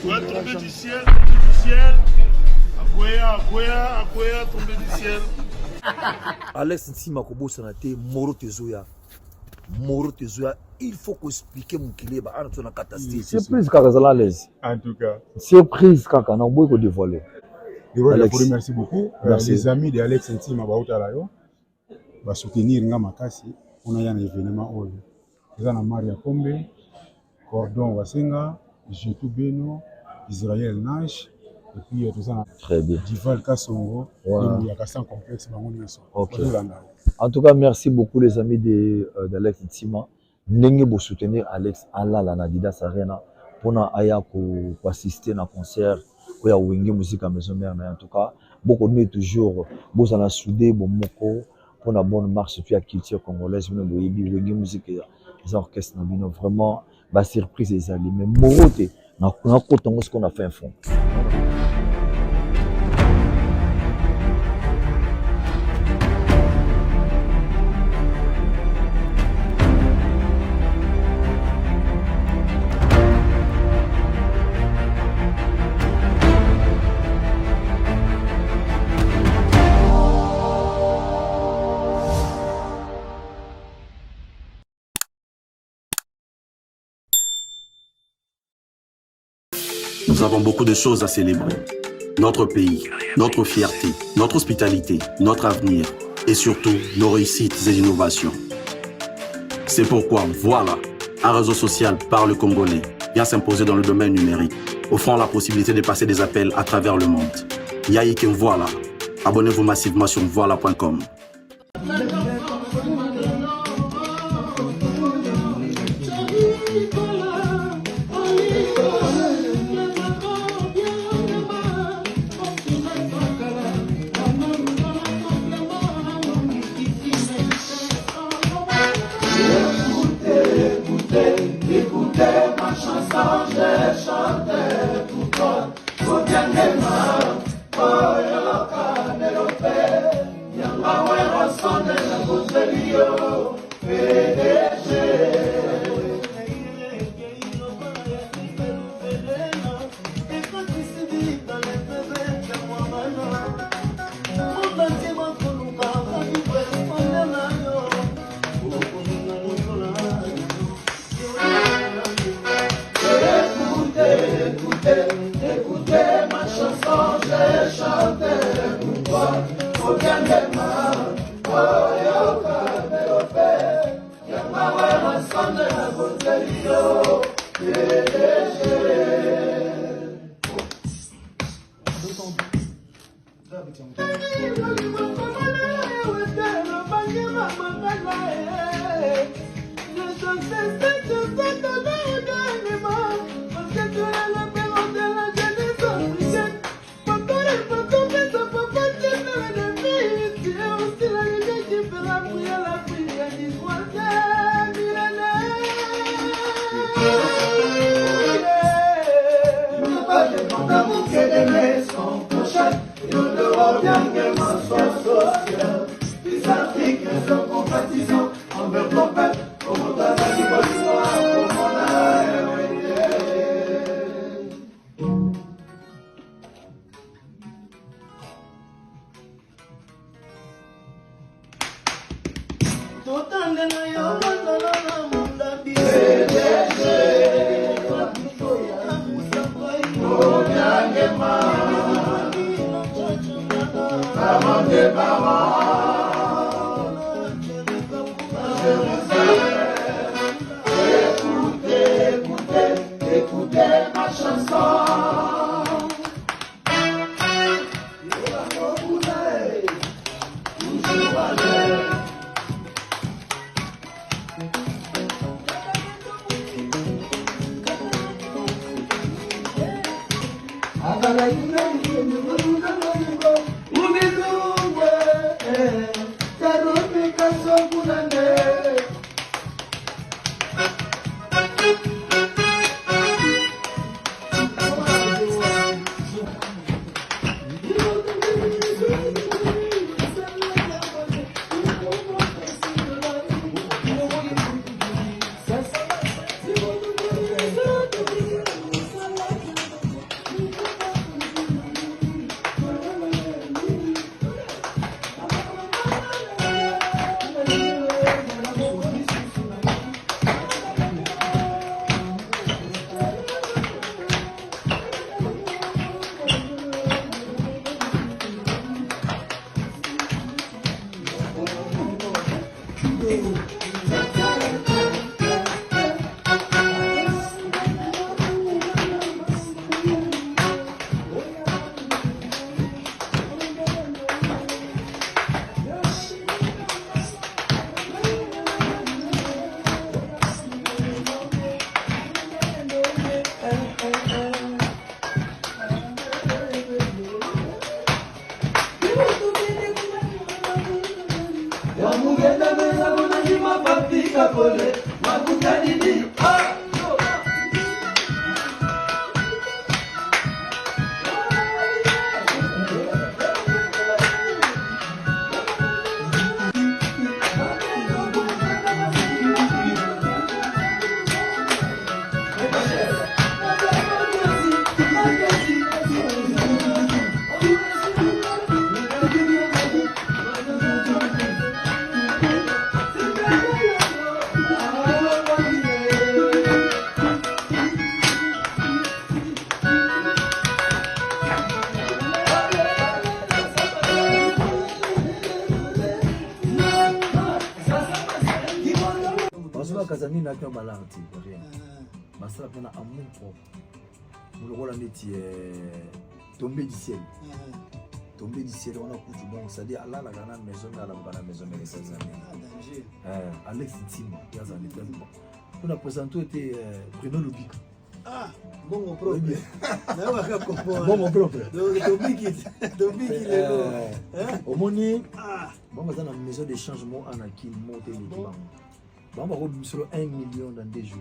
Ouais, tombé du ciel, tombé du ciel. Akwea, tombé du ciel. Alex Ntima kobosana te Moro Tezoya. Il faut expliquer mon kilé ba ana tona catastrophe. Surprise kaka zala à l'aise. En tout cas, Surprise kaka na boy ko dévoiler. Alex, merci beaucoup. Merci. Les amis de Alex Ntima bautalayo va soutenir nga makasi on a un événement oyo. Ezana Maria Kombe, Cordon Wasenga, Jetou Beno, Israël Nash et puis tout ça. Très bien. Dival Kassongo, il y a Kassan complexe OK. En tout cas, merci beaucoup les amis d'Alex Ntima. N'engé pour soutenir Alex Allah la Nadidas Arena pour na aya pour assister na concert pour ya Wenge musique à maison mère en tout cas beaucoup de toujours vous en a soudé bon moko pour la bonne marche puis la culture congolaise mais boyebi Wenge musique les orchestres na bino vraiment ba surprise les alliés mais morote na kotongo ce qu'on a fait un fond. Nous avons beaucoup de choses à célébrer. Notre pays, notre fierté, notre hospitalité, notre avenir et surtout nos réussites et innovations. C'est pourquoi Voilà, un réseau social par le Congolais, vient s'imposer dans le domaine numérique, offrant la possibilité de passer des appels à travers le monde. Yaïken Voilà. Abonnez-vous massivement sur voilà.com. nini ata balance ti rien basala pena amour propre le rôle neti tombé du ciel tombé du ciel on a coutu bon c'est-à-dire là la grande maison là la maison mais ça danger Alex Ntima il y a un état bon on a présenté était Bruno Lubika bon mon propre bon mon propre Dominique au moni bon dans la maison de changement en qui monter les bancs bon on va sur 1 million dans 2 jours